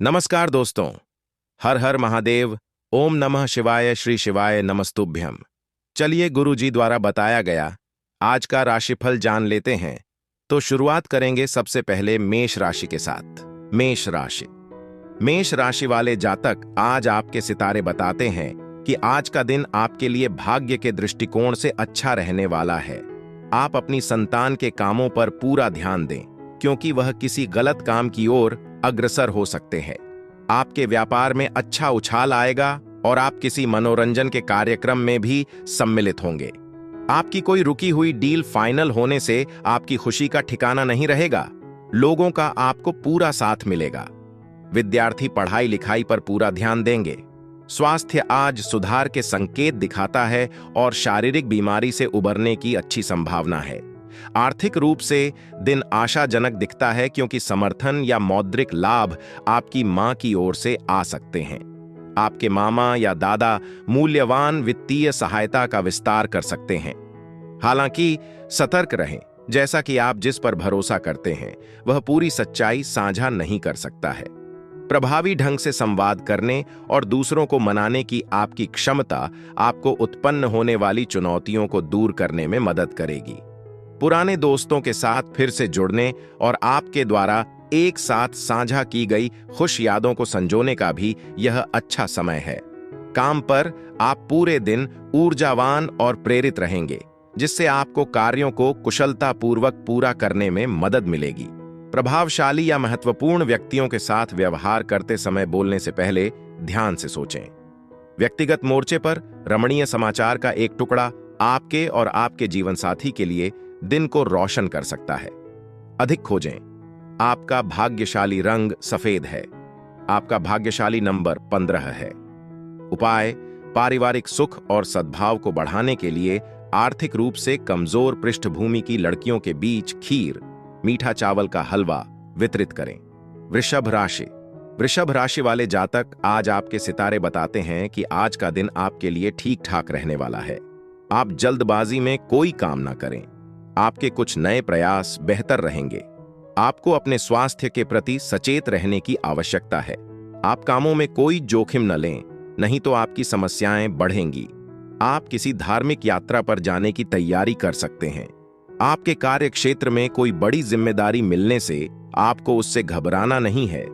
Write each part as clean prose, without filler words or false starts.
नमस्कार दोस्तों। हर हर महादेव। ओम नमः शिवाय। श्री शिवाय नमस्तुभ्यम। चलिए गुरुजी द्वारा बताया गया आज का राशिफल जान लेते हैं। तो शुरुआत करेंगे सबसे पहले मेष राशि के साथ। मेष राशि। मेष राशि वाले जातक, आज आपके सितारे बताते हैं कि आज का दिन आपके लिए भाग्य के दृष्टिकोण से अच्छा रहने वाला है। आप अपनी संतान के कामों पर पूरा ध्यान दें, क्योंकि वह किसी गलत काम की ओर अग्रसर हो सकते हैं। आपके व्यापार में अच्छा उछाल आएगा और आप किसी मनोरंजन के कार्यक्रम में भी सम्मिलित होंगे। आपकी कोई रुकी हुई डील फाइनल होने से आपकी खुशी का ठिकाना नहीं रहेगा। लोगों का आपको पूरा साथ मिलेगा। विद्यार्थी पढ़ाई लिखाई पर पूरा ध्यान देंगे। स्वास्थ्य आज सुधार के संकेत दिखाता है और शारीरिक बीमारी से उबरने की अच्छी संभावना है। आर्थिक रूप से दिन आशाजनक दिखता है, क्योंकि समर्थन या मौद्रिक लाभ आपकी मां की ओर से आ सकते हैं। आपके मामा या दादा मूल्यवान वित्तीय सहायता का विस्तार कर सकते हैं। हालांकि सतर्क रहें, जैसा कि आप जिस पर भरोसा करते हैं वह पूरी सच्चाई साझा नहीं कर सकता है। प्रभावी ढंग से संवाद करने और दूसरों को मनाने की आपकी क्षमता आपको उत्पन्न होने वाली चुनौतियों को दूर करने में मदद करेगी। पुराने दोस्तों के साथ फिर से जुड़ने और आपके द्वारा एक साथ साझा की गई खुश यादों को संजोने का भी यह अच्छा समय है। काम पर आप पूरे दिन ऊर्जावान और प्रेरित रहेंगे, जिससे आपको कार्यों को कुशलतापूर्वक पूरा करने में मदद मिलेगी। प्रभावशाली या महत्वपूर्ण व्यक्तियों के साथ व्यवहार करते समय बोलने से पहले ध्यान से सोचें। व्यक्तिगत मोर्चे पर रमणीय समाचार का एक टुकड़ा आपके और आपके जीवनसाथी के लिए दिन को रोशन कर सकता है। अधिक खोजें। आपका भाग्यशाली रंग सफेद है। आपका भाग्यशाली नंबर 15 है। उपाय: पारिवारिक सुख और सद्भाव को बढ़ाने के लिए आर्थिक रूप से कमजोर पृष्ठभूमि की लड़कियों के बीच खीर, मीठा चावल का हलवा वितरित करें। वृषभ राशि। वृषभ राशि वाले जातक, आज आपके सितारे बताते हैं कि आज का दिन आपके लिए ठीक ठाक रहने वाला है। आप जल्दबाजी में कोई काम ना करें। आपके कुछ नए प्रयास बेहतर रहेंगे। आपको अपने स्वास्थ्य के प्रति सचेत रहने की आवश्यकता है। आप कामों में कोई जोखिम न लें, नहीं तो आपकी समस्याएं बढ़ेंगी। आप किसी धार्मिक यात्रा पर जाने की तैयारी कर सकते हैं। आपके कार्य क्षेत्र में कोई बड़ी जिम्मेदारी मिलने से आपको उससे घबराना नहीं है।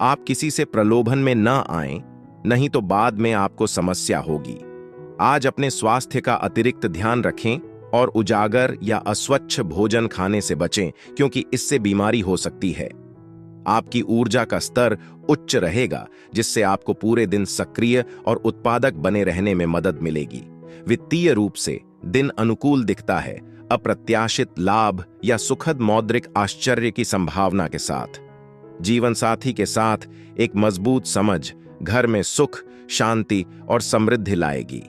आप किसी से प्रलोभन में न आएं, नहीं तो बाद में आपको समस्या होगी। आज अपने स्वास्थ्य का अतिरिक्त ध्यान रखें और उजागर या अस्वच्छ भोजन खाने से बचें, क्योंकि इससे बीमारी हो सकती है। आपकी ऊर्जा का स्तर उच्च रहेगा, जिससे आपको पूरे दिन सक्रिय और उत्पादक बने रहने में मदद मिलेगी। वित्तीय रूप से दिन अनुकूल दिखता है, अप्रत्याशित लाभ या सुखद मौद्रिक आश्चर्य की संभावना के साथ। जीवन साथी के साथ एक मजबूत समझ घर में सुख, शांति और समृद्धि लाएगी।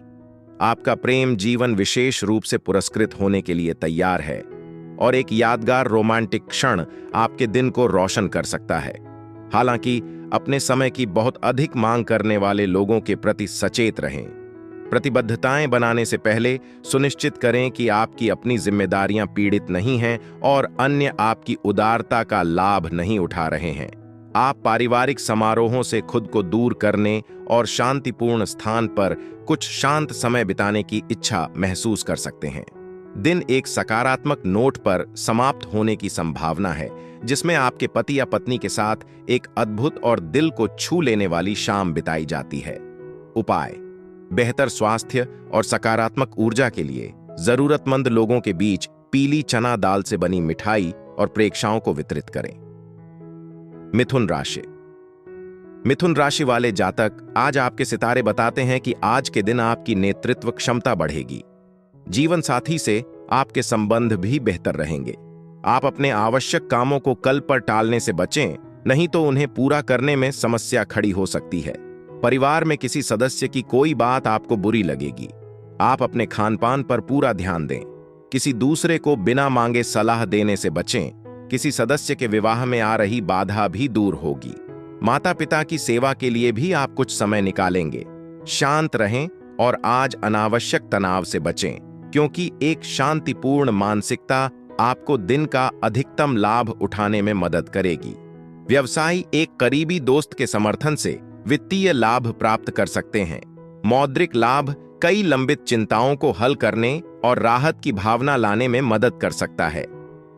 आपका प्रेम जीवन विशेष रूप से पुरस्कृत होने के लिए तैयार है और एक यादगार रोमांटिक क्षण आपके दिन को रोशन कर सकता है। हालांकि अपने समय की बहुत अधिक मांग करने वाले लोगों के प्रति सचेत रहें। प्रतिबद्धताएं बनाने से पहले सुनिश्चित करें कि आपकी अपनी जिम्मेदारियां पीड़ित नहीं हैं और अन्य आपकी उदारता का लाभ नहीं उठा रहे हैं। आप पारिवारिक समारोहों से खुद को दूर करने और शांतिपूर्ण स्थान पर कुछ शांत समय बिताने की इच्छा महसूस कर सकते हैं। दिन एक सकारात्मक नोट पर समाप्त होने की संभावना है, जिसमें आपके पति या पत्नी के साथ एक अद्भुत और दिल को छू लेने वाली शाम बिताई जाती है। उपाय: बेहतर स्वास्थ्य और सकारात्मक ऊर्जा के लिए जरूरतमंद लोगों के बीच पीली चना दाल से बनी मिठाई और प्रेक्षाओं को वितरित करें। मिथुन राशि। मिथुन राशि वाले जातक, आज आपके सितारे बताते हैं कि आज के दिन आपकी नेतृत्व क्षमता बढ़ेगी। जीवन साथी से आपके संबंध भी बेहतर रहेंगे। आप अपने आवश्यक कामों को कल पर टालने से बचें, नहीं तो उन्हें पूरा करने में समस्या खड़ी हो सकती है। परिवार में किसी सदस्य की कोई बात आपको बुरी लगेगी। आप अपने खानपान पर पूरा ध्यान दें। किसी दूसरे को बिना मांगे सलाह देने से बचें। किसी सदस्य के विवाह में आ रही बाधा भी दूर होगी। माता पिता की सेवा के लिए भी आप कुछ समय निकालेंगे। शांत रहें और आज अनावश्यक तनाव से बचें, क्योंकि एक शांतिपूर्ण मानसिकता आपको दिन का अधिकतम लाभ उठाने में मदद करेगी। व्यवसायी एक करीबी दोस्त के समर्थन से वित्तीय लाभ प्राप्त कर सकते हैं। मौद्रिक लाभ कई लंबित चिंताओं को हल करने और राहत की भावना लाने में मदद कर सकता है।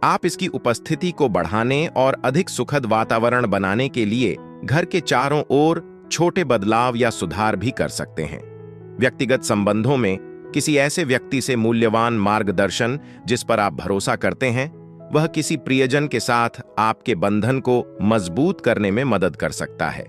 आप इसकी उपस्थिति को बढ़ाने और अधिक सुखद वातावरण बनाने के लिए घर के चारों ओर छोटे बदलाव या सुधार भी कर सकते हैं। व्यक्तिगत संबंधों में किसी ऐसे व्यक्ति से मूल्यवान मार्गदर्शन जिस पर आप भरोसा करते हैं, वह किसी प्रियजन के साथ आपके बंधन को मजबूत करने में मदद कर सकता है।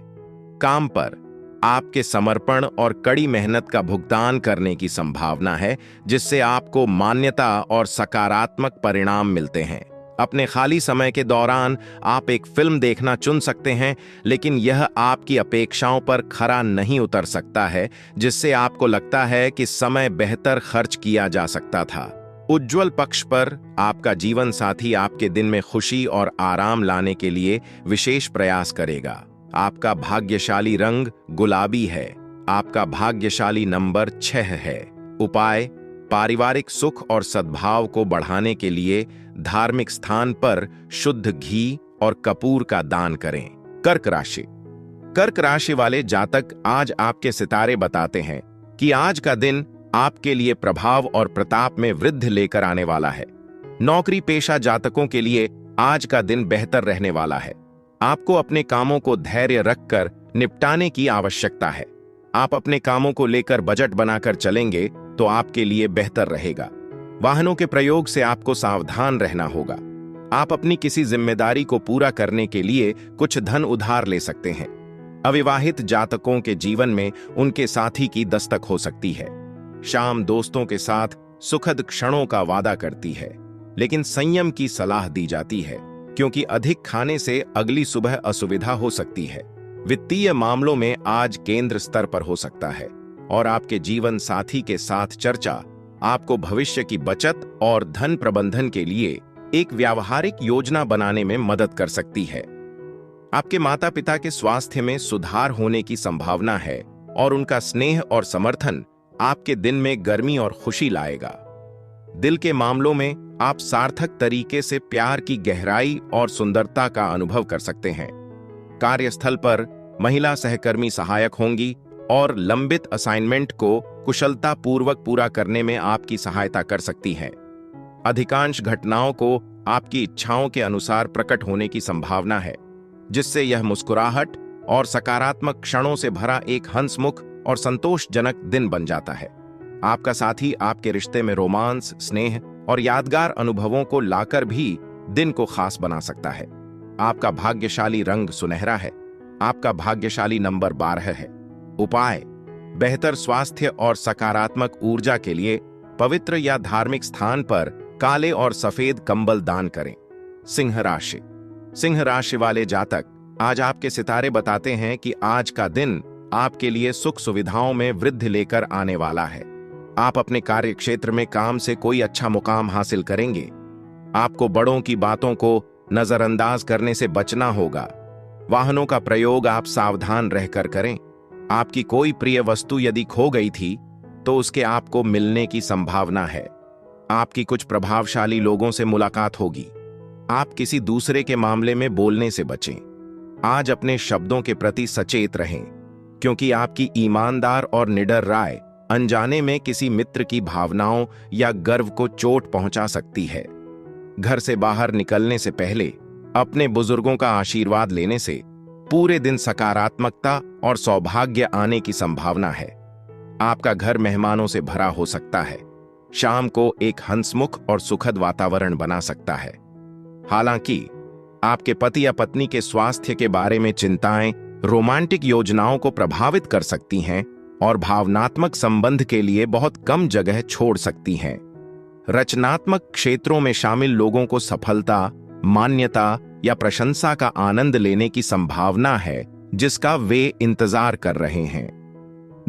काम पर आपके समर्पण और कड़ी मेहनत का भुगतान करने की संभावना है, जिससे आपको मान्यता और सकारात्मक परिणाम मिलते हैं। अपने खाली समय के दौरान आप एक फिल्म देखना चुन सकते हैं, लेकिन यह आपकी अपेक्षाओं पर खरा नहीं उतर सकता है, जिससे आपको लगता है कि समय बेहतर खर्च किया जा सकता था। उज्ज्वल पक्ष पर आपका जीवन साथी आपके दिन में खुशी और आराम लाने के लिए विशेष प्रयास करेगा। आपका भाग्यशाली रंग गुलाबी है। आपका भाग्यशाली नंबर 6 है। उपाय: पारिवारिक सुख और सद्भाव को बढ़ाने के लिए धार्मिक स्थान पर शुद्ध घी और कपूर का दान करें। कर्क राशि। कर्क राशि वाले जातक, आज आपके सितारे बताते हैं कि आज का दिन आपके लिए प्रभाव और प्रताप में वृद्धि लेकर आने वाला है। नौकरी पेशा जातकों के लिए आज का दिन बेहतर रहने वाला है। आपको अपने कामों को धैर्य रखकर निपटाने की आवश्यकता है। आप अपने कामों को लेकर बजट बनाकर चलेंगे तो आपके लिए बेहतर रहेगा। वाहनों के प्रयोग से आपको सावधान रहना होगा। आप अपनी किसी जिम्मेदारी को पूरा करने के लिए कुछ धन उधार ले सकते हैं। अविवाहित जातकों के जीवन में उनके साथी की दस्तक हो सकती है। शाम दोस्तों के साथ सुखद क्षणों का वादा करती है, लेकिन संयम की सलाह दी जाती है, क्योंकि अधिक खाने से अगली सुबह असुविधा हो सकती है। वित्तीय मामलों में आज केंद्र स्तर पर हो सकता है और आपके जीवन साथी के साथ चर्चा आपको भविष्य की बचत और धन प्रबंधन के लिए एक व्यावहारिक योजना बनाने में मदद कर सकती है। आपके माता पिता के स्वास्थ्य में सुधार होने की संभावना है और उनका स्नेह और समर्थन आपके दिन में गर्मी और खुशी लाएगा। दिल के मामलों में आप सार्थक तरीके से प्यार की गहराई और सुंदरता का अनुभव कर सकते हैं। कार्यस्थल पर महिला सहकर्मी सहायक होंगी और लंबित असाइनमेंट को कुशलतापूर्वक पूरा करने में आपकी सहायता कर सकती हैं। अधिकांश घटनाओं को आपकी इच्छाओं के अनुसार प्रकट होने की संभावना है, जिससे यह मुस्कुराहट और सकारात्मक क्षणों से भरा एक हंसमुख और संतोषजनक दिन बन जाता है। आपका साथी आपके रिश्ते में रोमांस, स्नेह और यादगार अनुभवों को लाकर भी दिन को खास बना सकता है। आपका भाग्यशाली रंग सुनहरा है। आपका भाग्यशाली नंबर 12 है। उपाय: बेहतर स्वास्थ्य और सकारात्मक ऊर्जा के लिए पवित्र या धार्मिक स्थान पर काले और सफेद कंबल दान करें। सिंह राशि। सिंह राशि वाले जातक, आज आपके सितारे बताते हैं कि आज का दिन आपके लिए सुख सुविधाओं में वृद्धि लेकर आने वाला है। आप अपने कार्य क्षेत्र में काम से कोई अच्छा मुकाम हासिल करेंगे। आपको बड़ों की बातों को नजरअंदाज करने से बचना होगा। वाहनों का प्रयोग आप सावधान रहकर करें। आपकी कोई प्रिय वस्तु यदि खो गई थी तो उसके आपको मिलने की संभावना है। आपकी कुछ प्रभावशाली लोगों से मुलाकात होगी। आप किसी दूसरे के मामले में बोलने से बचें। आज अपने शब्दों के प्रति सचेत रहें, क्योंकि आपकी ईमानदार और निडर राय अनजाने में किसी मित्र की भावनाओं या गर्व को चोट पहुंचा सकती है। घर से बाहर निकलने से पहले अपने बुजुर्गों का आशीर्वाद लेने से पूरे दिन सकारात्मकता और सौभाग्य आने की संभावना है। आपका घर मेहमानों से भरा हो सकता है। शाम को एक हंसमुख और सुखद वातावरण बना सकता है। हालांकि आपके पति या पत्नी के स्वास्थ्य के बारे में चिंताएं रोमांटिक योजनाओं को प्रभावित कर सकती हैं और भावनात्मक संबंध के लिए बहुत कम जगह छोड़ सकती हैं। रचनात्मक क्षेत्रों में शामिल लोगों को सफलता, मान्यता या प्रशंसा का आनंद लेने की संभावना है, जिसका वे इंतजार कर रहे हैं।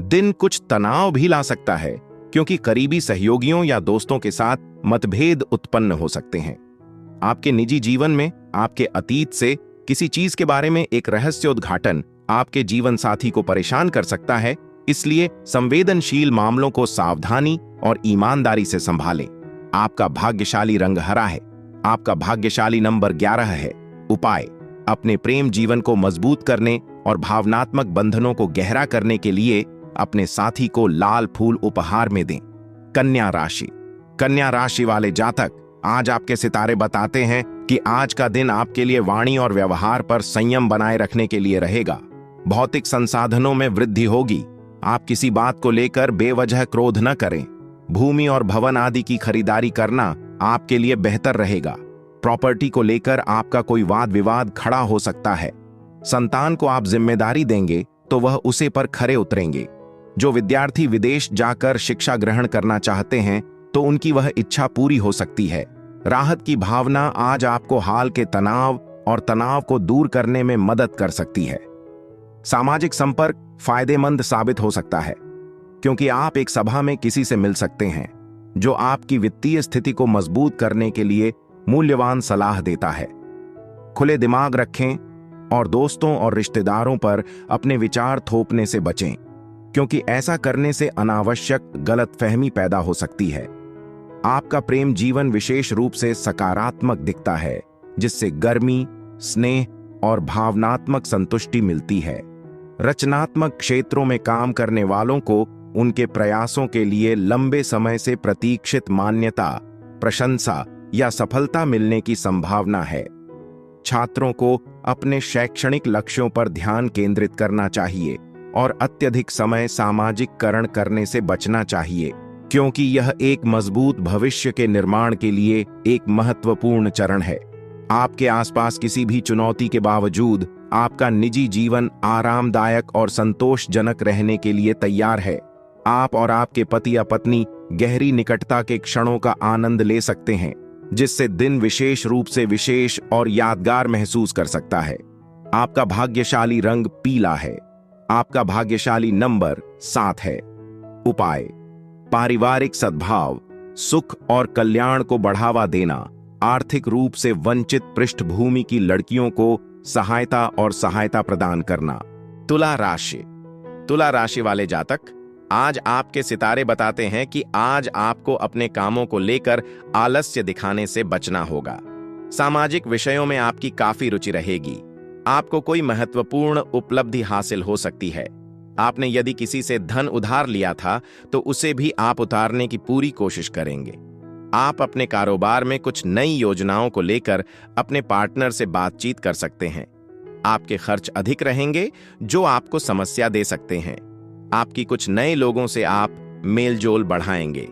दिन कुछ तनाव भी ला सकता है, क्योंकि करीबी सहयोगियों या दोस्तों के साथ मतभेद उत्पन्न हो सकते हैं। आपके निजी जीवन में आपके अतीत से किसी चीज के बारे में एक रहस्य उद्घाटन आपके जीवन साथी को परेशान कर सकता है, इसलिए संवेदनशील मामलों को सावधानी और ईमानदारी से संभालें। आपका भाग्यशाली रंग हरा है। आपका भाग्यशाली नंबर 11 है। उपाय: अपने प्रेम जीवन को मजबूत करने और भावनात्मक बंधनों को गहरा करने के लिए अपने साथी को लाल फूल उपहार में दें। कन्या राशि। कन्या राशि वाले जातक, आज आपके सितारे बताते हैं कि आज का दिन आपके लिए वाणी और व्यवहार पर संयम बनाए रखने के लिए रहेगा। भौतिक संसाधनों में वृद्धि होगी। आप किसी बात को लेकर बेवजह क्रोध न करें। भूमि और भवन आदि की खरीदारी करना आपके लिए बेहतर रहेगा। प्रॉपर्टी को लेकर आपका कोई वाद विवाद खड़ा हो सकता है। संतान को आप जिम्मेदारी देंगे तो वह उसे पर खरे उतरेंगे। जो विद्यार्थी विदेश जाकर शिक्षा ग्रहण करना चाहते हैं तो उनकी वह इच्छा पूरी हो सकती है। राहत की भावना आज आपको हाल के तनाव और तनाव को दूर करने में मदद कर सकती है। सामाजिक संपर्क फायदेमंद साबित हो सकता है, क्योंकि आप एक सभा में किसी से मिल सकते हैं जो आपकी वित्तीय स्थिति को मजबूत करने के लिए मूल्यवान सलाह देता है। खुले दिमाग रखें और दोस्तों और रिश्तेदारों पर अपने विचार थोपने से बचें, क्योंकि ऐसा करने से अनावश्यक गलतफहमी पैदा हो सकती है। आपका प्रेम जीवन विशेष रूप से सकारात्मक दिखता है, जिससे गर्मी, स्नेह और भावनात्मक संतुष्टि मिलती है। रचनात्मक क्षेत्रों में काम करने वालों को उनके प्रयासों के लिए लंबे समय से प्रतीक्षित मान्यता, प्रशंसा या सफलता मिलने की संभावना है। छात्रों को अपने शैक्षणिक लक्ष्यों पर ध्यान केंद्रित करना चाहिए और अत्यधिक समय सामाजिककरण करने से बचना चाहिए, क्योंकि यह एक मजबूत भविष्य के निर्माण के लिए एक महत्वपूर्ण चरण है। आपके आसपास किसी भी चुनौती के बावजूद आपका निजी जीवन आरामदायक और संतोषजनक रहने के लिए तैयार है। आप और आपके पति या पत्नी गहरी निकटता के क्षणों का आनंद ले सकते हैं, जिससे दिन विशेष रूप से विशेष और यादगार महसूस कर सकता है। आपका भाग्यशाली रंग पीला है। आपका भाग्यशाली नंबर 7 है। उपाय: पारिवारिक सद्भाव, सुख और कल्याण को बढ़ावा देना, आर्थिक रूप से वंचित पृष्ठभूमि की लड़कियों को सहायता प्रदान करना। तुला राशि। तुला राशि वाले जातक, आज आपके सितारे बताते हैं कि आज आपको अपने कामों को लेकर आलस्य दिखाने से बचना होगा। सामाजिक विषयों में आपकी काफी रुचि रहेगी। आपको कोई महत्वपूर्ण उपलब्धि हासिल हो सकती है। आपने यदि किसी से धन उधार लिया था तो उसे भी आप उतारने की पूरी कोशिश करेंगे। आप अपने कारोबार में कुछ नई योजनाओं को लेकर अपने पार्टनर से बातचीत कर सकते हैं। आपके खर्च अधिक रहेंगे जो आपको समस्या दे सकते हैं। आपकी कुछ नए लोगों से आप मेलजोल बढ़ाएंगे।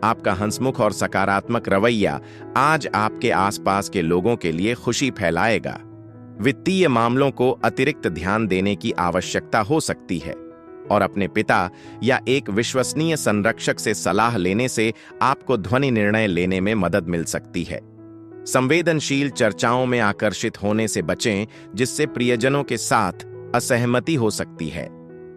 आपका हंसमुख और सकारात्मक रवैया आज आपके आसपास के लोगों के लिए खुशी फैलाएगा। वित्तीय मामलों को अतिरिक्त ध्यान देने की आवश्यकता हो सकती है और अपने पिता या एक विश्वसनीय संरक्षक से सलाह लेने से आपको ध्वनि निर्णय लेने में मदद मिल सकती है। संवेदनशील चर्चाओं में आकर्षित होने से बचें, जिससे प्रियजनों के साथ असहमति हो सकती है।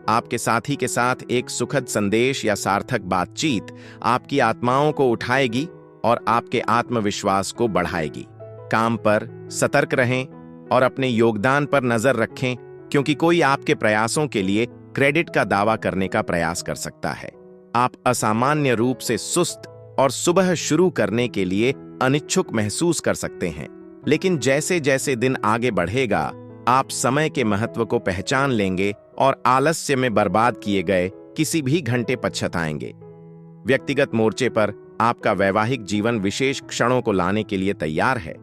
आपके साथी के साथ एक सुखद संदेश या सार्थक बातचीत आपकी आत्माओं को उठाएगी और आपके आत्मविश्वास को बढ़ाएगी। काम पर सतर्क रहें और अपने योगदान पर नजर रखें, क्योंकि कोई आपके प्रयासों के लिए क्रेडिट का दावा करने का प्रयास कर सकता है। आप असामान्य रूप से सुस्त और सुबह शुरू करने के लिए अनिच्छुक महसूस कर सकते हैं, लेकिन जैसे जैसे दिन आगे बढ़ेगा आप समय के महत्व को पहचान लेंगे और आलस्य में बर्बाद किए गए किसी भी घंटे पछताएंगे। व्यक्तिगत मोर्चे पर आपका वैवाहिक जीवन विशेष क्षणों को लाने के लिए तैयार है,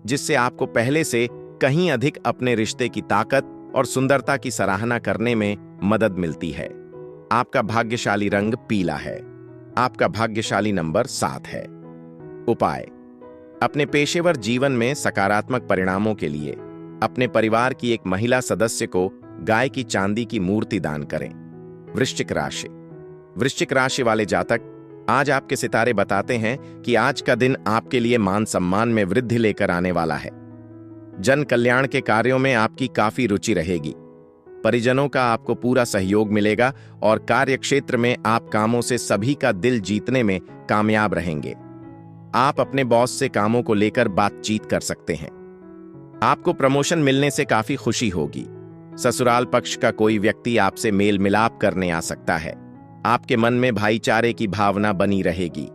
जिससे आपको पहले से कहीं अधिक अपने रिश्ते की ताकत और सुंदरता की सराहना करने में मदद मिलती है। आपका भाग्यशाली रंग पीला है। आपका भाग्यशाली नंबर 7 है। उपाय: अपने पेशेवर जीवन में सकारात्मक परिणामों के लिए अपने परिवार की एक महिला सदस्य को गाय की चांदी की मूर्ति दान करें। वृश्चिक राशि। वृश्चिक राशि वाले जातक, आज आपके सितारे बताते हैं कि आज का दिन आपके लिए मान सम्मान में वृद्धि लेकर आने वाला है। जन कल्याण के कार्यों में आपकी काफी रुचि रहेगी। परिजनों का आपको पूरा सहयोग मिलेगा और कार्यक्षेत्र में आप कामों से सभी का दिल जीतने में कामयाब रहेंगे। आप अपने बॉस से कामों को लेकर बातचीत कर सकते हैं। आपको प्रमोशन मिलने से काफी खुशी होगी। ससुराल पक्ष का कोई व्यक्ति आपसे मेल मिलाप करने आ सकता है। आपके मन में भाईचारे की भावना बनी रहेगी।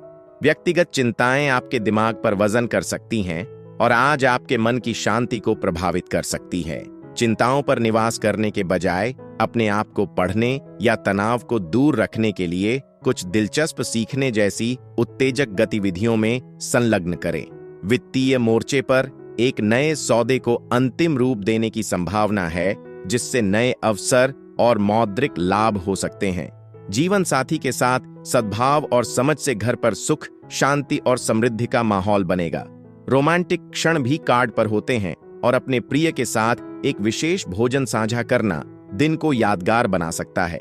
व्यक्तिगत चिंताएं आपके दिमाग पर वजन कर सकती हैं, और आज आपके मन की शांति को प्रभावित कर सकती है। चिंताओं पर निवास करने के बजाय अपने आप को पढ़ने या तनाव को दूर रखने के लिए कुछ दिलचस्प सीखने जैसी उत्तेजक गतिविधियों में संलग्न करें। वित्तीय मोर्चे पर एक नए सौदे को अंतिम रूप देने की संभावना है, जिससे नए अवसर और मौद्रिक लाभ हो सकते हैं। जीवन साथी के साथ सद्भाव और समझ से घर पर सुख, शांति और समृद्धि का माहौल बनेगा। रोमांटिक क्षण भी कार्ड पर होते हैं और अपने प्रिय के साथ एक विशेष भोजन साझा करना दिन को यादगार बना सकता है।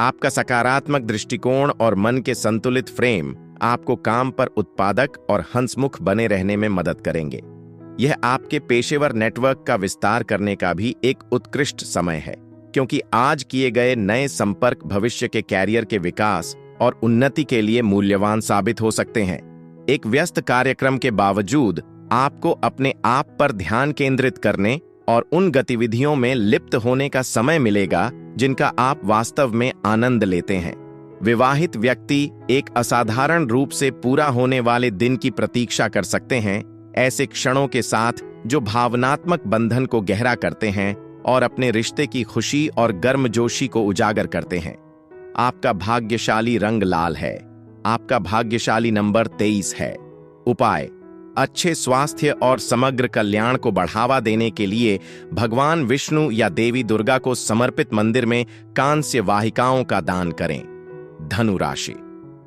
आपका सकारात्मक दृष्टिकोण और मन के संतुलित फ्रेम आपको काम पर उत्पादक और हंसमुख बने रहने में मदद करेंगे। यह आपके पेशेवर नेटवर्क का विस्तार करने का भी एक उत्कृष्ट समय है, क्योंकि आज किए गए नए संपर्क भविष्य के कैरियर के विकास और उन्नति के लिए मूल्यवान साबित हो सकते हैं। एक व्यस्त कार्यक्रम के बावजूद आपको अपने आप पर ध्यान केंद्रित करने और उन गतिविधियों में लिप्त होने का समय मिलेगा जिनका आप वास्तव में आनंद लेते हैं। विवाहित व्यक्ति एक असाधारण रूप से पूरा होने वाले दिन की प्रतीक्षा कर सकते हैं, ऐसे क्षणों के साथ जो भावनात्मक बंधन को गहरा करते हैं और अपने रिश्ते की खुशी और गर्मजोशी को उजागर करते हैं। आपका भाग्यशाली रंग लाल है। आपका भाग्यशाली नंबर 23 है। उपाय: अच्छे स्वास्थ्य और समग्र कल्याण को बढ़ावा देने के लिए भगवान विष्णु या देवी दुर्गा को समर्पित मंदिर में कांस्य वाहिकाओं का दान करें। धनु राशि।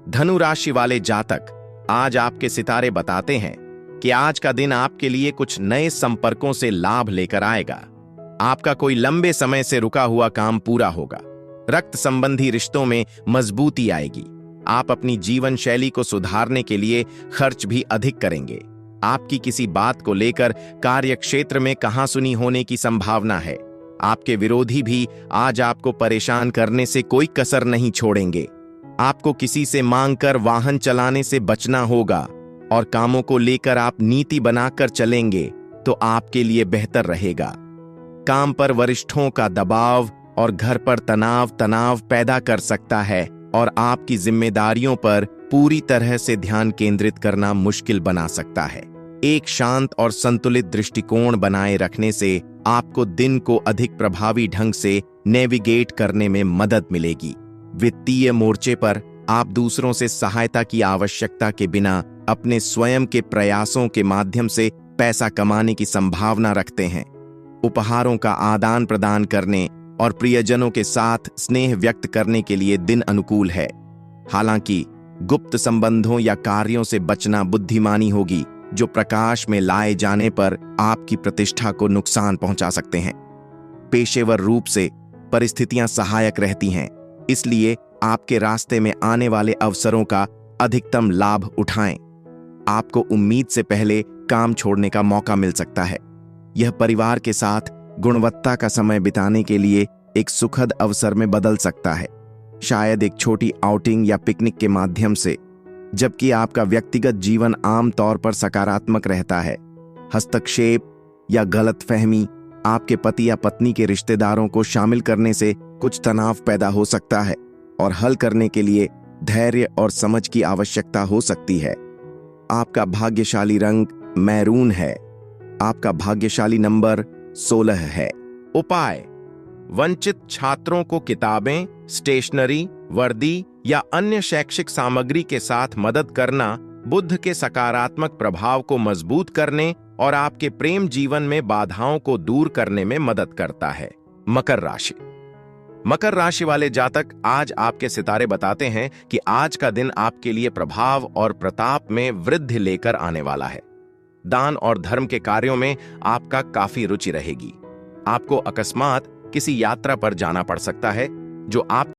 धनु राशि वाले जातक, आज आपके सितारे बताते हैं कि आज का दिन आपके लिए कुछ नए संपर्कों से लाभ लेकर आएगा। आपका कोई लंबे समय से रुका हुआ काम पूरा होगा। रक्त संबंधी रिश्तों में मजबूती आएगी। आप अपनी जीवन शैली को सुधारने के लिए खर्च भी अधिक करेंगे। आपकी किसी बात को लेकर कार्य क्षेत्र में कहासुनी होने की संभावना है। आपके विरोधी भी आज आपको परेशान करने से कोई कसर नहीं छोड़ेंगे। आपको किसी से मांगकर वाहन चलाने से बचना होगा और कामों को लेकर आप नीति बनाकर चलेंगे तो आपके लिए बेहतर रहेगा। काम पर वरिष्ठों का दबाव और घर पर तनाव पैदा कर सकता है और आपकी जिम्मेदारियों पर पूरी तरह से ध्यान केंद्रित करना मुश्किल बना सकता है। एक शांत और संतुलित दृष्टिकोण बनाए रखने से आपको दिन को अधिक प्रभावी ढंग से नेविगेट करने में मदद मिलेगी। वित्तीय मोर्चे पर आप दूसरों से सहायता की आवश्यकता के बिना अपने स्वयं के प्रयासों के माध्यम से पैसा कमाने की संभावना रखते हैं। उपहारों का आदान प्रदान करने और प्रियजनों के साथ स्नेह व्यक्त करने के लिए दिन अनुकूल है। हालांकि गुप्त संबंधों या कार्यों से बचना बुद्धिमानी होगी, जो प्रकाश में लाए जाने पर आपकी प्रतिष्ठा को नुकसान पहुंचा सकते हैं। पेशेवर रूप से परिस्थितियां सहायक रहती हैं, इसलिए आपके रास्ते में आने वाले अवसरों का अधिकतम लाभ उठाएं। आपको उम्मीद से पहले काम छोड़ने का मौका मिल सकता है। यह परिवार के साथ गुणवत्ता का समय बिताने के लिए एक सुखद अवसर में बदल सकता है, शायद एक छोटी आउटिंग या पिकनिक के माध्यम से। जबकि आपका व्यक्तिगत जीवन आम तौर पर सकारात्मक रहता है। हस्तक्षेप या गलतफहमी आपके पति या पत्नी के रिश्तेदारों को शामिल करने से कुछ तनाव पैदा हो सकता है और हल करने के लिए धैर्य और समझ की आवश्यकता हो सकती है। आपका भाग्यशाली रंग मैरून है। आपका भाग्यशाली नंबर 16 है। उपाय: वंचित छात्रों को किताबें, स्टेशनरी, वर्दी या अन्य शैक्षिक सामग्री के साथ मदद करना बुध के सकारात्मक प्रभाव को मजबूत करने और आपके प्रेम जीवन में बाधाओं को दूर करने में मदद करता है। मकर राशि। मकर राशि वाले जातक, आज आपके सितारे बताते हैं कि आज का दिन आपके लिए प्रभाव और प्रताप में वृद्धि लेकर आने वाला है। दान और धर्म के कार्यों में आपका काफी रुचि रहेगी। आपको अकस्मात किसी यात्रा पर जाना पड़ सकता है, जो आप